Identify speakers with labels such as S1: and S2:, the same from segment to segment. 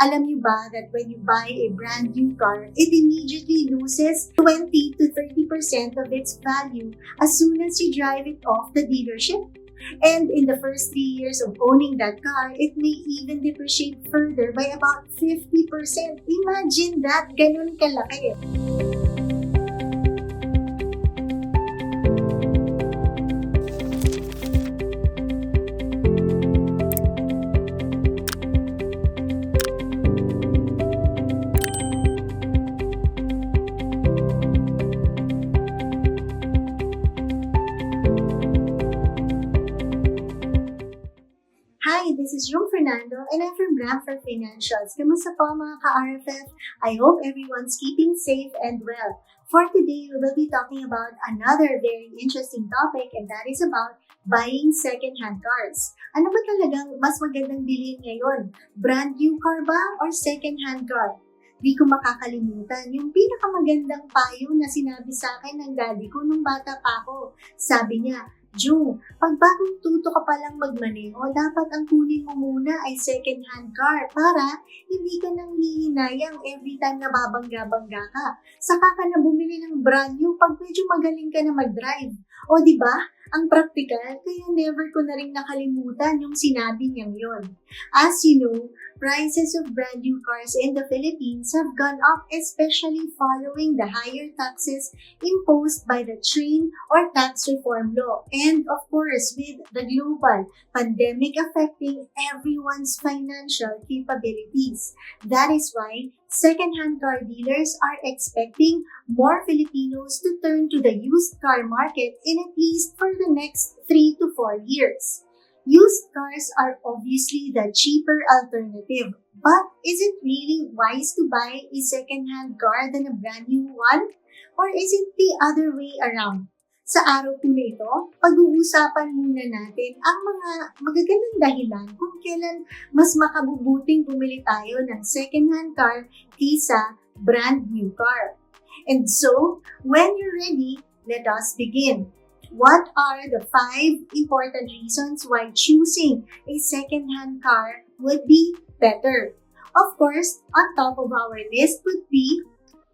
S1: Alam niyo ba that when you buy a brand new car, it immediately loses 20 to 30% of its value as soon as you drive it off the dealership? And in the first 3 years of owning that car, it may even depreciate further by about 50%. Imagine that, ganun kalaki. Hi, this is Jung Fernando and I'm from Rampver Financials. Kamusta po mga ka-RFF? I hope everyone's keeping safe and well. For today, we will be talking about another very interesting topic, and that is about buying second-hand cars. Ano ba talagang mas magandang bilhin ngayon? Brand new car ba or second-hand car? Di ko makakalimutan yung pinakamagandang payo na sinabi sa akin ng daddy ko nung bata pa ako. Sabi niya, Jung, pag bagong tuto ka palang magmaneho, dapat ang kunin mo muna ay second-hand car para hindi ka nang hihinayang every time na babangga-bangga ka. Saka ka na bumili ng brand new pag medyo magaling ka na mag-drive. O di ba? Ang practical, kaya never ko na rin nakalimutan yung sinabi niyang yon. As you know, prices of brand new cars in the Philippines have gone up, especially following the higher taxes imposed by the train or tax reform law. And of course, with the global pandemic affecting everyone's financial capabilities. That is why second-hand car dealers are expecting more Filipinos to turn to the used car market in at least for the next 3 to 4 years. Used cars are obviously the cheaper alternative, but is it really wise to buy a second-hand car than a brand new one? Or is it the other way around? Sa araw po na ito, pag-uusapan muna natin ang mga magagandang dahilan kung kailan mas makabubuting bumili tayo ng second-hand car kaysa brand new car. And so, when you're ready, let us begin. What are the 5 important reasons why choosing a second-hand car would be better? Of course, on top of our list would be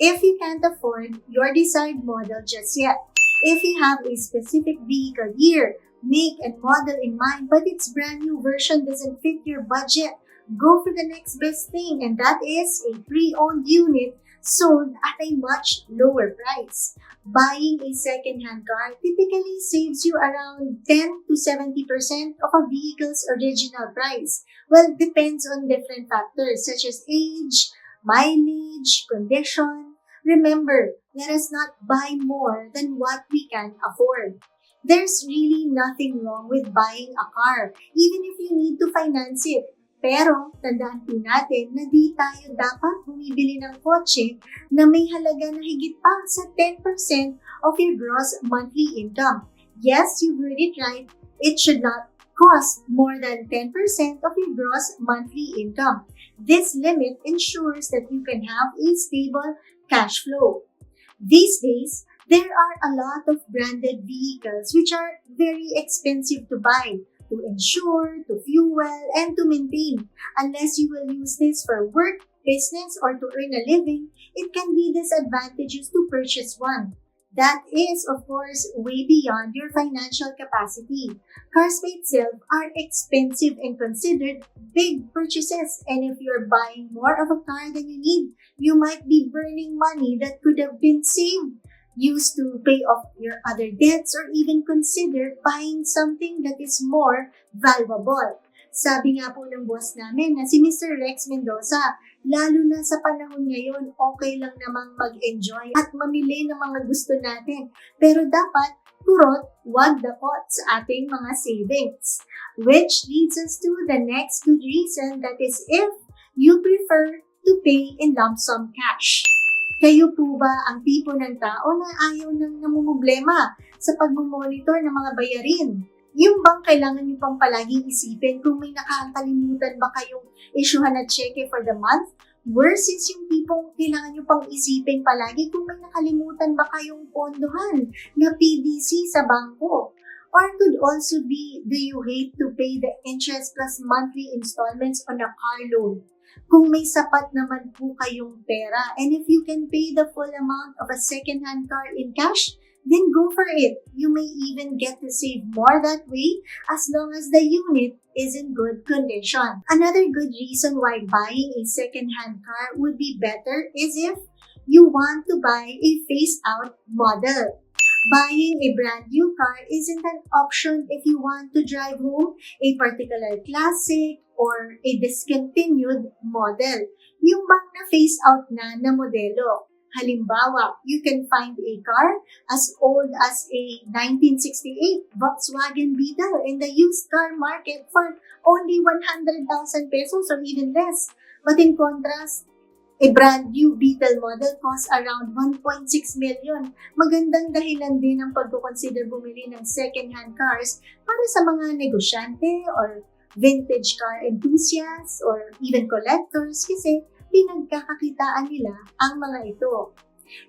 S1: if you can't afford your desired model just yet. If you have a specific vehicle year, make, and model in mind, but its brand new version doesn't fit your budget, go for the next best thing, and that is a pre-owned unit sold at a much lower price. Buying a second-hand car typically saves you around 10 to 70% of a vehicle's original price. Well, depends on different factors such as age, mileage, condition. Remember, let us not buy more than what we can afford. There's really nothing wrong with buying a car, even if you need to finance it. Pero, tandaan po natin na di tayo dapat bumibili ng kotse na may halaga na higit pa sa 10% of your gross monthly income. Yes, you heard it right. It should not cost more than 10% of your gross monthly income. This limit ensures that you can have a stable cash flow. These days, there are a lot of branded vehicles which are very expensive to buy, to insure, to fuel, and to maintain. Unless you will use this for work, business, or to earn a living, it can be disadvantageous to purchase one. That is, of course, way beyond your financial capacity. Cars by itself are expensive and considered big purchases, and if you're buying more of a car than you need, you might be burning money that could have been saved, used to pay off your other debts, or even consider buying something that is more valuable. Sabi nga po ng boss namin na si Mr. Rex Mendoza, lalo na sa panahon ngayon, okay lang namang mag-enjoy at mamili ng mga gusto natin. Pero dapat, kurot, wag dakot sa ating mga savings. Which leads us to the next good reason, that is if you prefer to pay in lump sum cash. Kayo po ba ang tipo ng tao na ayaw nang namumblema sa pagmumonitor ng mga bayarin? Yung bang kailangan nyo pang palaging isipin kung may nakakalimutan ba kayong isyuhan na cheque for the month? Versus yung tipong kailangan nyo pang isipin palagi kung may nakalimutan ba kayong pondohan na PDC sa bangko? Or could also be, do you hate to pay the interest plus monthly installments on a car loan? Kung may sapat naman po kayong pera and if you can pay the full amount of a second-hand car in cash, then go for it. You may even get to save more that way as long as the unit is in good condition. Another good reason why buying a second-hand car would be better is if you want to buy a phase-out model. Buying a brand new car isn't an option if you want to drive home a particular classic or a discontinued model. Yung bang na-phase-out na modelo. Halimbawa, you can find a car as old as a 1968 Volkswagen Beetle in the used car market for only 100,000 pesos or even less. But in contrast, a brand new Beetle model costs around 1.6 million. Magandang dahilan din ang pagkukonsider bumili ng second-hand cars para sa mga negosyante or vintage car enthusiasts or even collectors kasi pinagkakakitaan nila ang mga ito.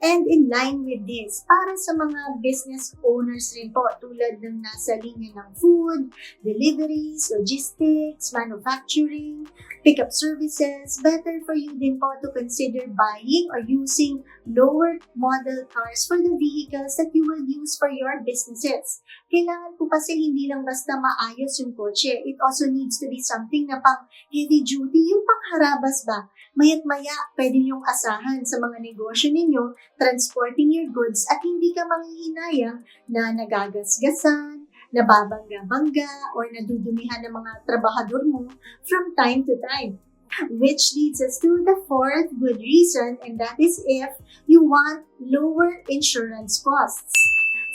S1: And in line with this, para sa mga business owners rin po tulad ng nasa linya ng food, deliveries, logistics, manufacturing, pickup services, better for you din po to consider buying or using lower model cars for the vehicles that you will use for your businesses. Kailangan po kasi hindi lang basta maayos yung kotse. It also needs to be something na pang heavy duty, yung pangharabas ba? Maya't maya, pwede niyong asahan sa mga negosyo ninyo, transporting your goods at hindi ka manghihinayang na nagagasgasan, nababangga-bangga, or nadudumihan ng mga trabahador mo from time to time. Which leads us to the fourth good reason, and that is if you want lower insurance costs.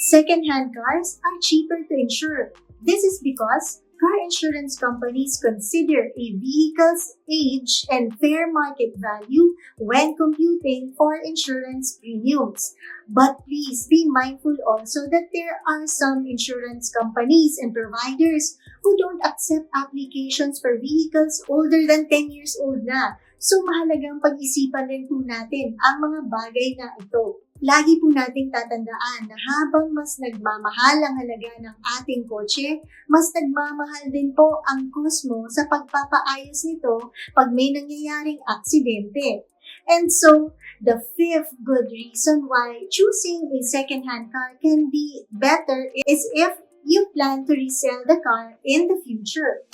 S1: Second-hand cars are cheaper to insure. This is because car insurance companies consider a vehicle's age and fair market value when computing for insurance premiums. But please be mindful also that there are some insurance companies and providers who don't accept applications for vehicles older than 10 years old na. So mahalagang pag-isipan rin po natin ang mga bagay na ito. Lagi po nating tatandaan na habang mas nagmamahal ang halaga ng ating kotse, mas nagmamahal din po ang cost mo sa pagpapaayos nito pag may nangyayaring aksidente. And so, the fifth good reason why choosing a second-hand car can be better is if you plan to resell the car in the future.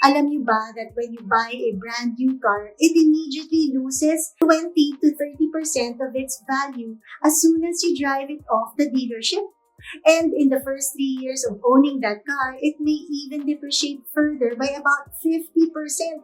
S1: Alam niyo ba that when you buy a brand new car, it immediately loses 20 to 30% of its value as soon as you drive it off the dealership? And in the first 3 years of owning that car, it may even depreciate further by about 50%.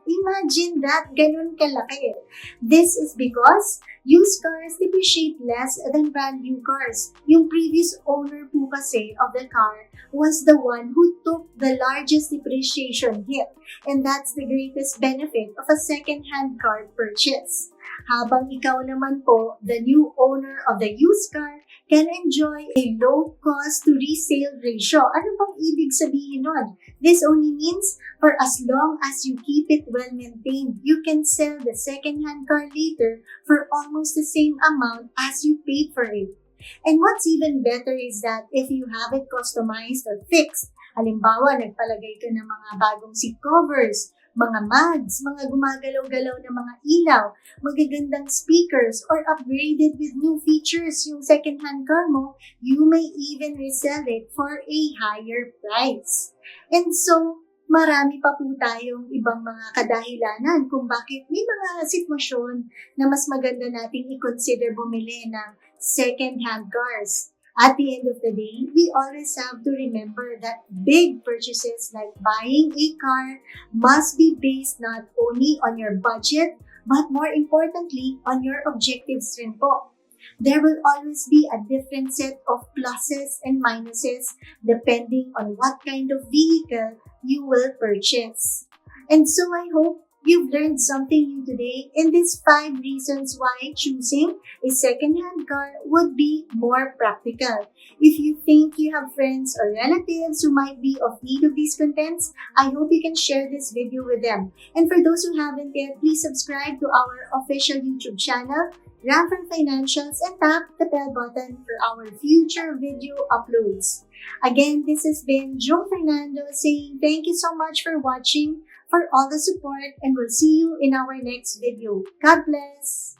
S1: Imagine that, ganun kalaki. This is because used cars depreciate less than brand new cars. Yung previous owner po kasi of the car was the one who took the largest depreciation hit. And that's the greatest benefit of a second-hand car purchase. Habang ikaw naman po, the new owner of the used car, can enjoy a low cost to resale ratio. Ano bang ibig sabihin nun? This only means for as long as you keep it well maintained, you can sell the second-hand car later for almost the same amount as you paid for it. And what's even better is that if you have it customized or fixed, halimbawa nagpalagay ka ng mga bagong seat covers, mga mags, mga gumagalaw-galaw na mga ilaw, magagandang speakers, or upgraded with new features yung second-hand car mo, you may even resell it for a higher price. And so, marami pa po tayong ibang mga kadahilanan kung bakit may mga sitwasyon na mas maganda nating i-consider bumili ng second-hand cars. At the end of the day, we always have to remember that big purchases like buying a car must be based not only on your budget, but more importantly, on your objectives rin po. There will always be a different set of pluses and minuses depending on what kind of vehicle you will purchase. And so I hope you've learned something new today in these 5 reasons why choosing a second-hand car would be more practical. If you think you have friends or relatives who might be of need of these contents, I hope you can share this video with them. And for those who haven't yet, please subscribe to our official YouTube channel, Rampver Financials, and tap the bell button for our future video uploads. Again, this has been Jung Fernando saying thank you so much for watching. for all the support, and we'll see you in our next video. God bless!